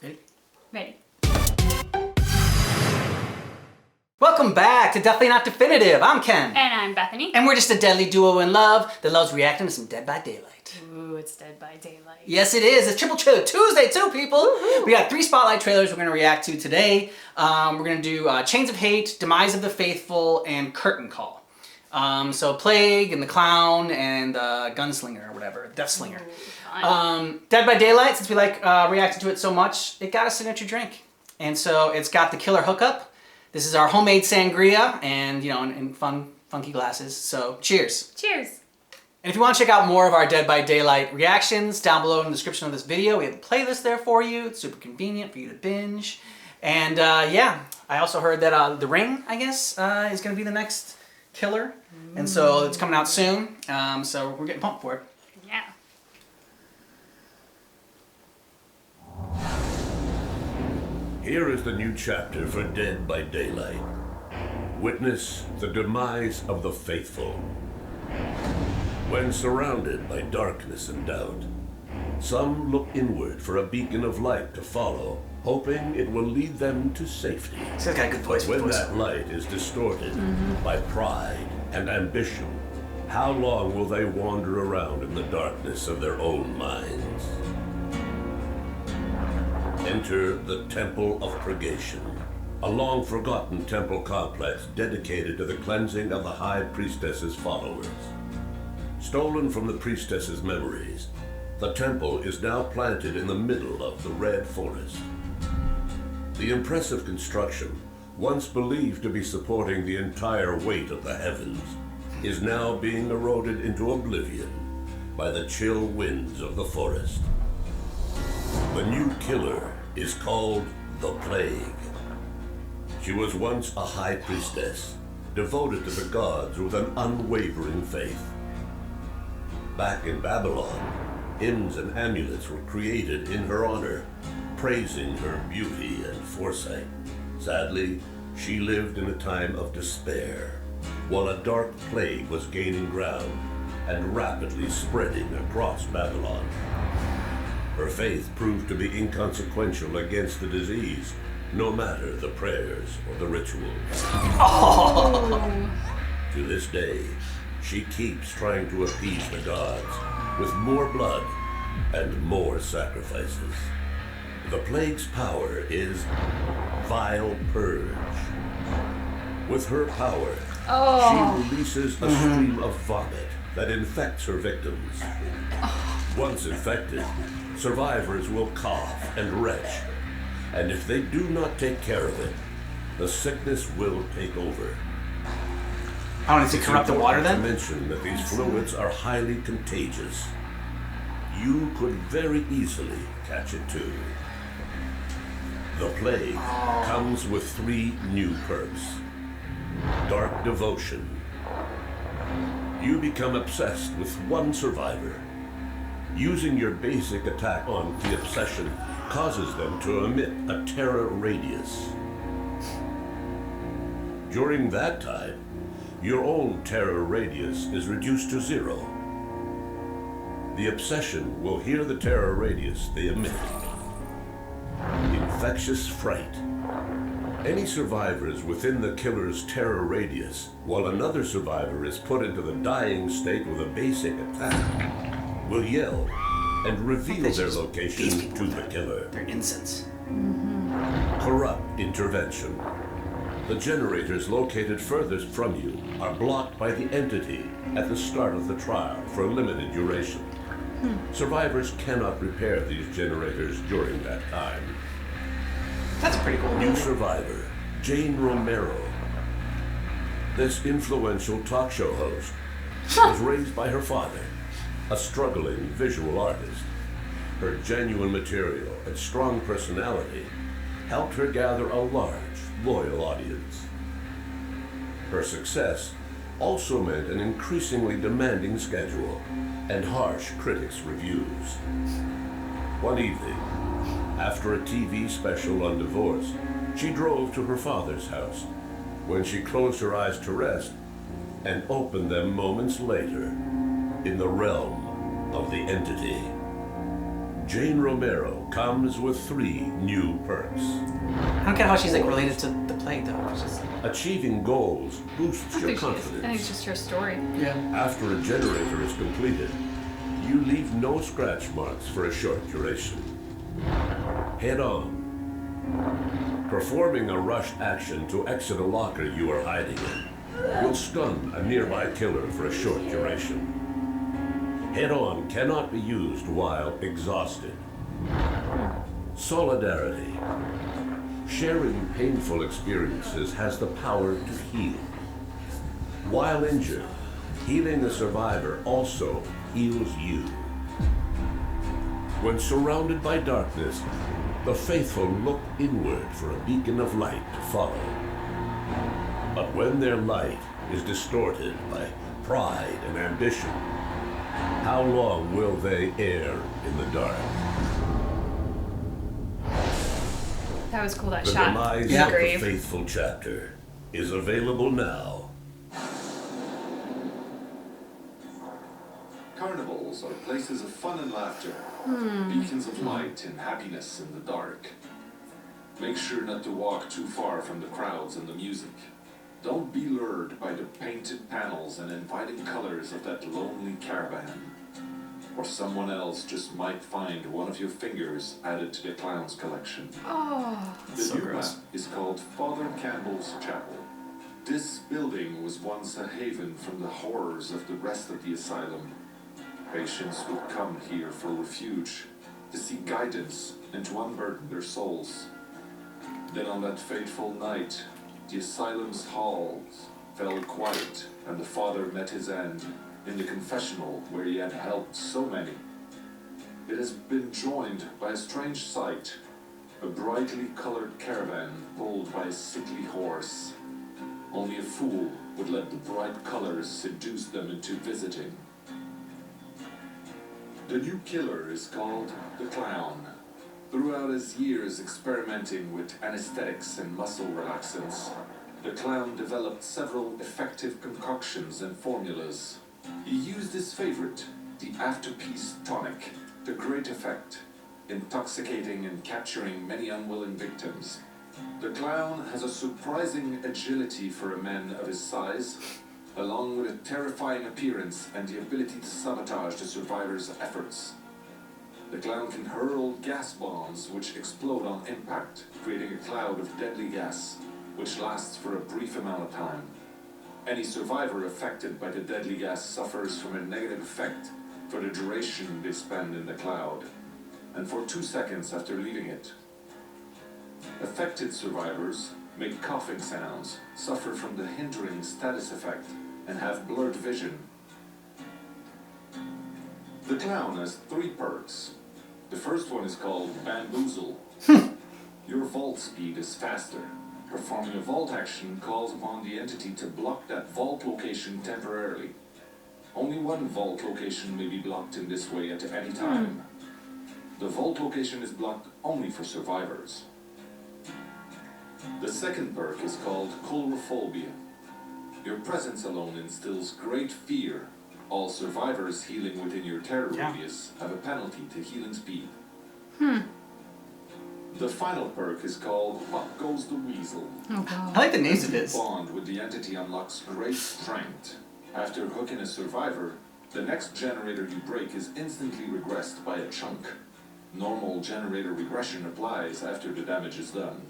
Ready? Ready. Welcome back to Definitely Not Definitive. I'm Ken. And I'm Bethany. And we're just a deadly duo in love that loves reacting to some Dead by Daylight. Ooh, it's Dead by Daylight. Yes, it is. It's Triple Trailer Tuesday too, people. Woo-hoo. We got 3 spotlight trailers we're going to react to today. We're going to do Chains of Hate, Demise of the Faithful, and Curtain Call. So Plague and the Clown and Gunslinger or whatever, Deathslinger. Dead by Daylight, since we like reacting to it so much, it got a signature drink. And so it's got the killer hookup. This is our homemade sangria and, in fun, funky glasses. So cheers. Cheers. And if you want to check out more of our Dead by Daylight reactions, down below in the description of this video, we have a playlist there for you. It's super convenient for you to binge. And yeah, I also heard that The Ring, I guess, is going to be the next killer. And so it's coming out soon. So we're getting pumped for it. Yeah. Here is the new chapter for Dead by Daylight. Witness the demise of the faithful. When surrounded by darkness and doubt, some look inward for a beacon of light to follow, hoping it will lead them to safety. This guy's got a good voice. When that light is distorted by pride and ambition, how long will they wander around in the darkness of their own minds? Enter the Temple of Purgation, a long-forgotten temple complex dedicated to the cleansing of the High Priestess's followers. Stolen from the priestess's memories, the temple is now planted in the middle of the Red Forest. The impressive construction, once believed to be supporting the entire weight of the heavens, is now being eroded into oblivion by the chill winds of the forest. The new killer is called the Plague. She was once a high priestess, devoted to the gods with an unwavering faith. Back in Babylon, hymns and amulets were created in her honor, praising her beauty and foresight. Sadly, she lived in a time of despair, while a dark plague was gaining ground and rapidly spreading across Babylon. Her faith proved to be inconsequential against the disease, no matter the prayers or the rituals. Oh. To this day, she keeps trying to appease the gods with more blood and more sacrifices. The plague's power is Vile Purge. With her power, she releases a stream of vomit that infects her victims. Once infected, survivors will cough and retch, and if they do not take care of it, the sickness will take over. I want to corrupt the water then? To mention that these fluids are highly contagious. You could very easily catch it too. The plague comes with 3 new perks. Dark Devotion. You become obsessed with one survivor. Using your basic attack on the obsession causes them to emit a terror radius. During that time, your own terror radius is reduced to 0. The obsession will hear the terror radius they emit. Infectious Fright. Any survivors within the killer's terror radius, while another survivor is put into the dying state with a basic attack, will yell and reveal their location to the killer. They're incense. Corrupt Intervention. The generators located furthest from you are blocked by the entity at the start of the trial for a limited duration. Survivors cannot repair these generators during that time. That's pretty cool. New survivor, Jane Romero. This influential talk show host was raised by her father, a struggling visual artist. Her genuine material and strong personality helped her gather a large, loyal audience. Her success also meant an increasingly demanding schedule and harsh critics' reviews. One evening, after a TV special on divorce, she drove to her father's house. When she closed her eyes to rest and opened them moments later, in the realm of the entity. Jane Romero comes with 3 new perks. I don't get how she's like related to the plague though. It's just... Achieving goals boosts I your think she is. I think it's confidence. just her story. Yeah. After a generator is completed, you leave no scratch marks for a short duration. Head on. Performing a rush action to exit a locker you are hiding in will stun a nearby killer for a short duration. Head on cannot be used while exhausted. Solidarity. Sharing painful experiences has the power to heal. While injured, healing a survivor also heals you. When surrounded by darkness, the faithful look inward for a beacon of light to follow. But when their light is distorted by pride and ambition, how long will they err in the dark? That was cool, that The shot. Demise Yeah. of the Grave. Faithful chapter is available now. Carnivals are places of fun and laughter, beacons of light and happiness in the dark. Make sure not to walk too far from the crowds and the music. Don't be lured by the painted panels and inviting colors of that lonely caravan. Or someone else just might find one of your fingers added to the clown's collection. Oh. The so new gross. map is called Father Campbell's Chapel. This building was once a haven from the horrors of the rest of the asylum. Patients would come here for refuge, to seek guidance and to unburden their souls. Then on that fateful night, the asylum's halls fell quiet and the father met his end in the confessional where he had helped so many. It has been joined by a strange sight, a brightly colored caravan pulled by a sickly horse. Only a fool would let the bright colors seduce them into visiting. The new killer is called the Clown. Throughout his years experimenting with anesthetics and muscle relaxants, the Clown developed several effective concoctions and formulas. He used his favorite, the Afterpeace Tonic, to great effect, intoxicating and capturing many unwilling victims. The Clown has a surprising agility for a man of his size, along with a terrifying appearance and the ability to sabotage the survivor's efforts. The Clown can hurl gas bombs which explode on impact, creating a cloud of deadly gas, which lasts for a brief amount of time. Any survivor affected by the deadly gas suffers from a negative effect for the duration they spend in the cloud, and for 2 seconds after leaving it. Affected survivors make coughing sounds, suffer from the hindering status effect, and have blurred vision. The Clown has 3 perks. The first one is called Bamboozle. Your vault speed is faster. Performing a vault action calls upon the entity to block that vault location temporarily. Only one vault location may be blocked in this way at any time. The vault location is blocked only for survivors. The second perk is called Coulrophobia. Your presence alone instills great fear. All survivors healing within your terror radius have a penalty to healing speed. The final perk is called What Goes the Weasel. Oh, God. I like the names of this. Bond with the entity unlocks great strength. After hooking a survivor, the next generator you break is instantly regressed by a chunk. Normal generator regression applies after the damage is done.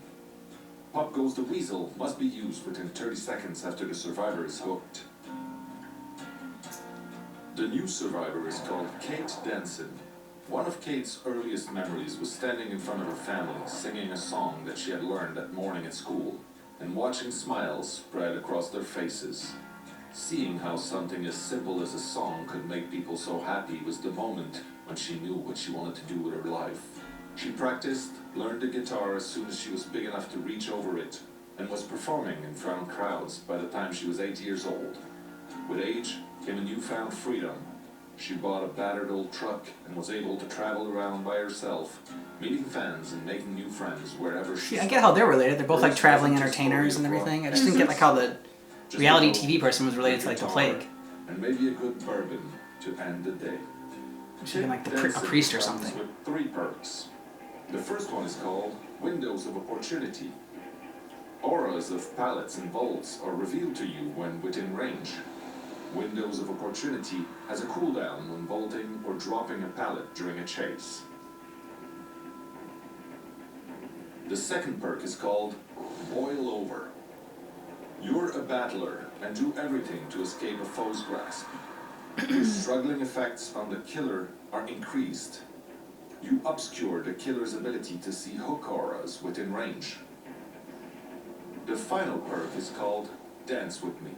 Pop Goes the Weasel must be used within 30 seconds after the survivor is hooked. The new survivor is called Kate Denson. One of Kate's earliest memories was standing in front of her family, singing a song that she had learned that morning at school, and watching smiles spread across their faces. Seeing how something as simple as a song could make people so happy was the moment when she knew what she wanted to do with her life. She practiced, learned the guitar as soon as she was big enough to reach over it, and was performing in front of crowds by the time she was 8 years old. With age came a newfound freedom. She bought a battered old truck and was able to travel around by herself, meeting fans and making new friends wherever she I get how they're related. They're both like traveling entertainers and everything. I just didn't get like how the reality TV person was related to like the plague. And maybe a good bourbon to end the day. Something like a Deathslinger priest or comes something. with 3 perks. The first one is called Windows of Opportunity. Auras of pallets and vaults are revealed to you when within range. Windows of Opportunity has a cooldown when vaulting or dropping a pallet during a chase. The second perk is called Boil Over. You're a battler and do everything to escape a foe's grasp. Your struggling effects on the killer are increased. You obscure the killer's ability to see hook auras within range. The final perk is called Dance With Me.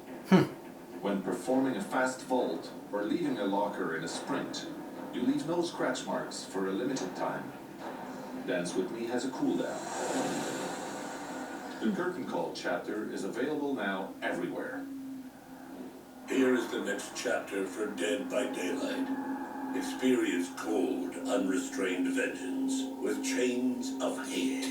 When performing a fast vault or leaving a locker in a sprint, you leave no scratch marks for a limited time. Dance With Me has a cooldown. The Curtain Call chapter is available now everywhere. Here is the next chapter for Dead by Daylight. Experience cold, unrestrained vengeance with chains of hate.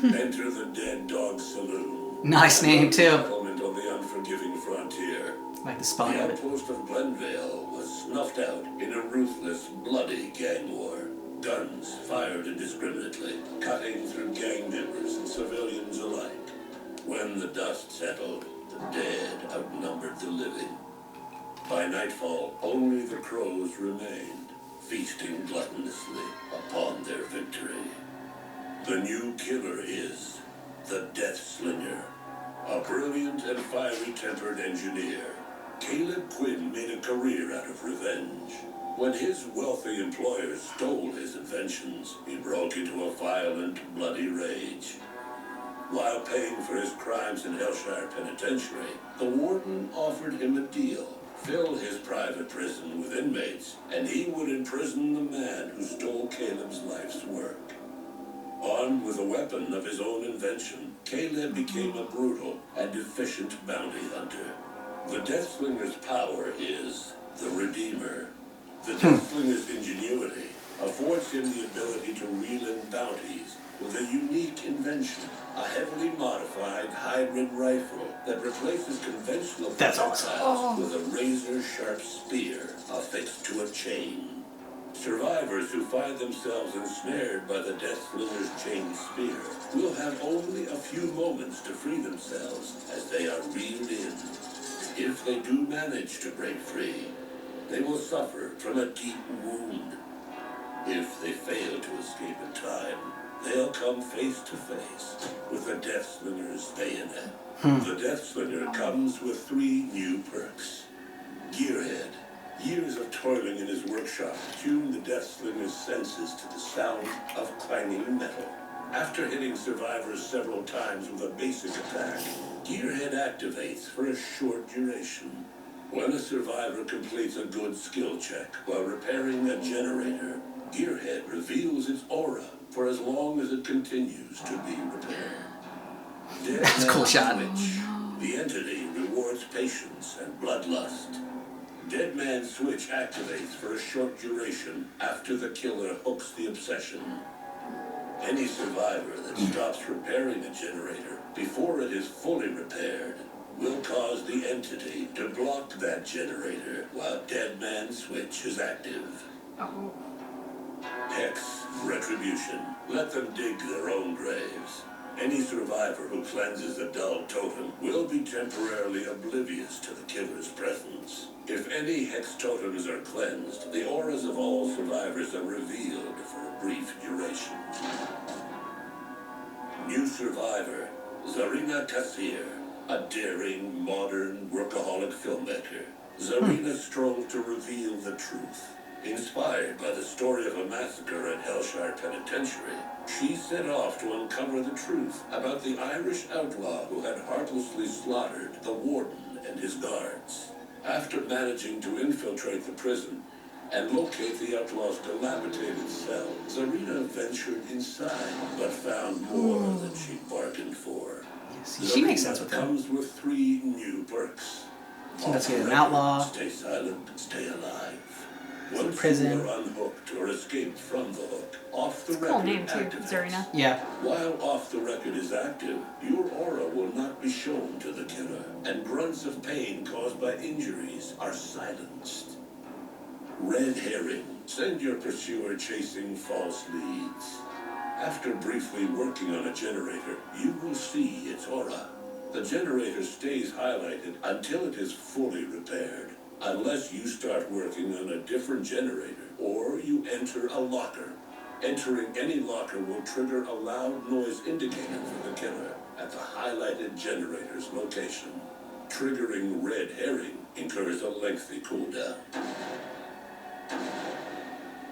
Enter the Dead Dog Saloon. Nice name, too. Settlement on the unforgiving frontier. Like the spelling The of it. outpost of Glenvale was snuffed out in a ruthless, bloody gang war. Guns fired indiscriminately, cutting through gang members and civilians alike. When the dust settled, the dead outnumbered the living. By nightfall, only the crows remained, feasting gluttonously upon their victory. The new killer is the Deathslinger, a brilliant and fiery-tempered engineer. Caleb Quinn made a career out of revenge. When his wealthy employers stole his inventions, he broke into a violent, bloody rage. While paying for his crimes in Hellshire Penitentiary, the warden offered him a deal. Fill his private prison with inmates, and he would imprison the man who stole Caleb's life's work. Armed with a weapon of his own invention, Caleb became a brutal and efficient bounty hunter. The Deathslinger's power is the Redeemer. The Deathslinger's ingenuity affords him the ability to reel in bounties with a unique invention, a heavily modified hybrid rifle that replaces conventional That's projectiles with a razor-sharp spear affixed to a chain. Survivors who find themselves ensnared by the Deathslinger's chain spear will have only a few moments to free themselves as they are reeled in. If they do manage to break free, they will suffer from a deep wound. If they fail to escape in time, they'll come face to face with the Deathslinger's bayonet. The Deathslinger comes with 3 new perks. Gearhead. Years of toiling in his workshop tuned the Deathslinger's senses to the sound of clanging metal. After hitting survivors several times with a basic attack, Gearhead activates for a short duration. When a survivor completes a good skill check while repairing a generator, Gearhead reveals its aura for as long as it continues to be repaired. That's a cool shot. Switch. The entity rewards patience and bloodlust. Dead Man's Switch activates for a short duration after the killer hooks the obsession. Any survivor that stops repairing a generator before it is fully repaired will cause the entity to block that generator while Dead Man's Switch is active. Oh. Hex, Retribution. Let them dig their own graves. Any survivor who cleanses a dull totem will be temporarily oblivious to the killer's presence. If any hex totems are cleansed, the auras of all survivors are revealed for a brief duration. New survivor, Zarina Kassir, a daring, modern, workaholic filmmaker. Zarina strove to reveal the truth. Inspired by the story of a massacre at Hellshire Penitentiary, she set off to uncover the truth about the Irish outlaw who had heartlessly slaughtered the warden and his guards. After managing to infiltrate the prison and locate the outlaw's dilapidated cell, Zarina ventured inside, but found more than she bargained for. Yes, she makes sense with him. Comes with 3 new perks. Investigate an outlaw. Stay silent, stay alive. In Once prison. you are unhooked or escaped from the hook, off the It's a record cool name too, activates. Zarina. Yeah. While off the record is active, your aura will not be shown to the killer, and grunts of pain caused by injuries are silenced. Red Herring. Send your pursuer chasing false leads. After briefly working on a generator, you will see its aura. The generator stays highlighted until it is fully repaired, unless you start working on a different generator or you enter a locker. Entering any locker will trigger a loud noise indicator for the killer at the highlighted generator's location. Triggering red herring incurs a lengthy cooldown.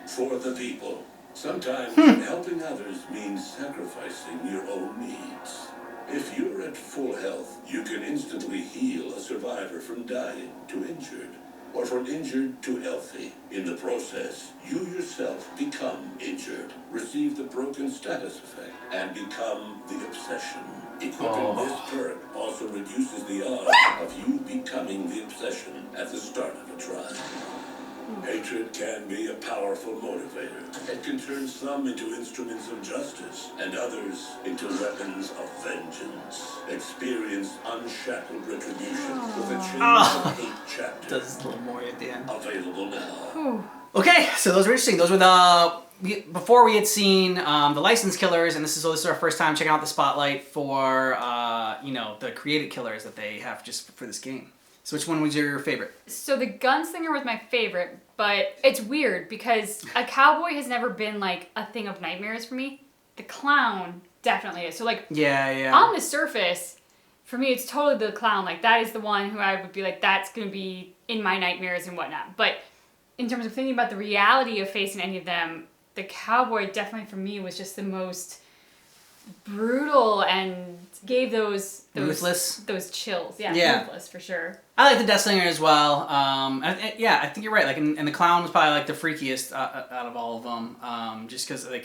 For the people. Sometimes helping others means sacrificing your own needs. If you're at full health, you can instantly heal a survivor from dying to injured, or from injured to healthy. In the process, you yourself become injured, receive the broken status effect, and become the obsession. Equipping this perk also reduces the odds of you becoming the obsession at the start of a trial. Hatred can be a powerful motivator. It can turn some into instruments of justice and others into weapons of vengeance. Experience unshackled retribution with a Chains of Hate chapter. Does a little more at the end. Available now. Whew. Okay, so those were interesting. Those were before we had seen the licensed killers, and this is our first time checking out the spotlight for the created killers that they have just for this game. So which one was your favorite? So the gunslinger was my favorite, but it's weird because a cowboy has never been like a thing of nightmares for me. The clown definitely is. So like on the surface, for me it's totally the clown. Like that is the one who I would be like, that's gonna be in my nightmares and whatnot. But in terms of thinking about the reality of facing any of them, the cowboy definitely for me was just the most brutal and gave those Ruthless? those chills. Yeah, ruthless for sure. I like the Deathslinger as well. I think you're right. Like, and the clown was probably like the freakiest out of all of them. Just because I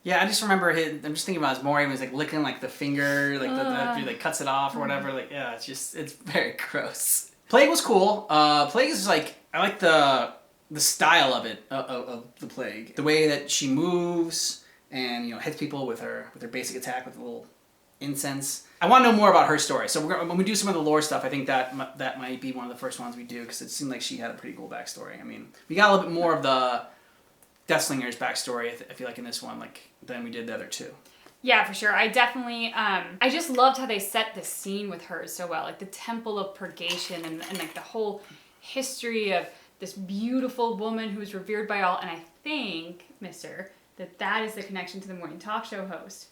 just remember I'm just thinking about his more. He was like licking like the finger, like after he like cuts it off or whatever. Like, yeah, it's very gross. Plague was cool. Plague is like I like the style of it of the Plague, the way that she moves and hits people with her basic attack with a little incense. I want to know more about her story. So when we do some of the lore stuff, I think that might be one of the first ones we do because it seemed like she had a pretty cool backstory. I mean, we got a little bit more of the Deathslinger's backstory, I feel like in this one, like than we did the other two. Yeah, for sure. I definitely, I just loved how they set the scene with her so well. Like the Temple of Purgation and like the whole history of this beautiful woman who was revered by all. And I think, mister, that is the connection to the morning talk show host.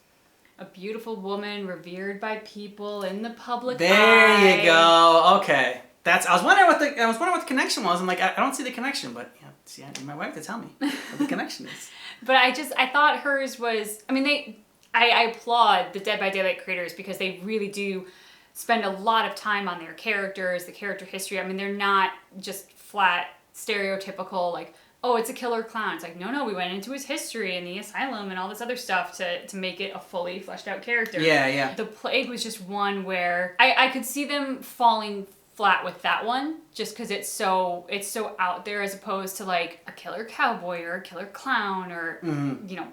A beautiful woman revered by people in the public eye. There you go. Okay. I was wondering what the connection was. I'm like, I don't see the connection, but I need my wife to tell me what the connection is. But I thought hers was, I applaud the Dead by Daylight creators because they really do spend a lot of time on their characters, the character history. I mean, they're not just flat stereotypical, like, oh, it's a killer clown. It's like, no, we went into his history and the asylum and all this other stuff to make it a fully fleshed out character. Yeah. The Plague was just one where I could see them falling flat with that one just because it's so out there as opposed to like a killer cowboy or a killer clown or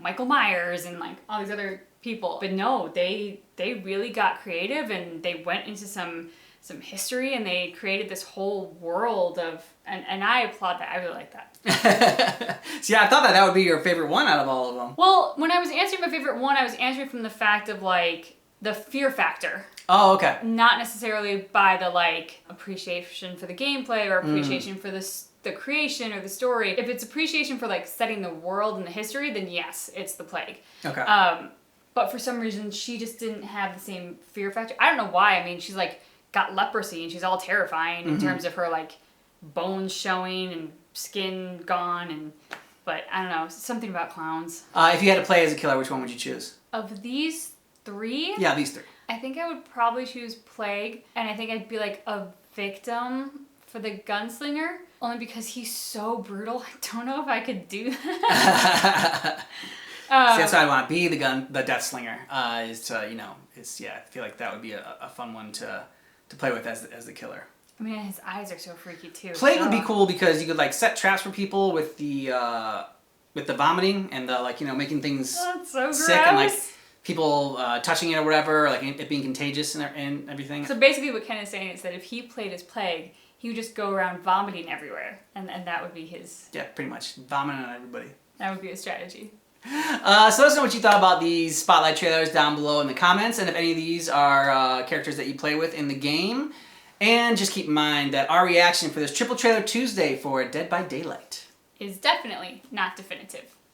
Michael Myers and like all these other people. But no, they really got creative and they went into some history and they created this whole world of and I applaud that. I really like that. See, I thought that would be your favorite one out of all of them. Well, when I was answering my favorite one, I was answering from the fact of like the fear factor. Oh, okay. Not necessarily by the like appreciation for the gameplay or appreciation for the creation or the story. If it's appreciation for like setting the world and the history, then yes, it's the Plague. Okay. But for some reason, she just didn't have the same fear factor. I don't know why. I mean, she's like got leprosy and she's all terrifying in terms of her like bones showing and skin gone but I don't know, something about clowns. If you had to play as a killer, which one would you choose? Of these three? Yeah, these three. I think I would probably choose Plague, and I think I'd be like a victim for the gunslinger, only because he's so brutal. I don't know if I could do that. See, that's what I want. Be the Deathslinger. I feel like that would be a fun one to play with as the killer. I mean, his eyes are so freaky too. Plague would be cool because you could like set traps for people with the vomiting and the making things so sick and like people touching it or whatever, like it being contagious and everything. So basically, what Ken is saying is that if he played as Plague, he would just go around vomiting everywhere, and that would be his... Yeah, pretty much. Vomiting on everybody. That would be his strategy. So let us know what you thought about these Spotlight trailers down below in the comments, and if any of these are characters that you play with in the game. And just keep in mind that our reaction for this Triple Trailer Tuesday for Dead by Daylight is definitely not definitive.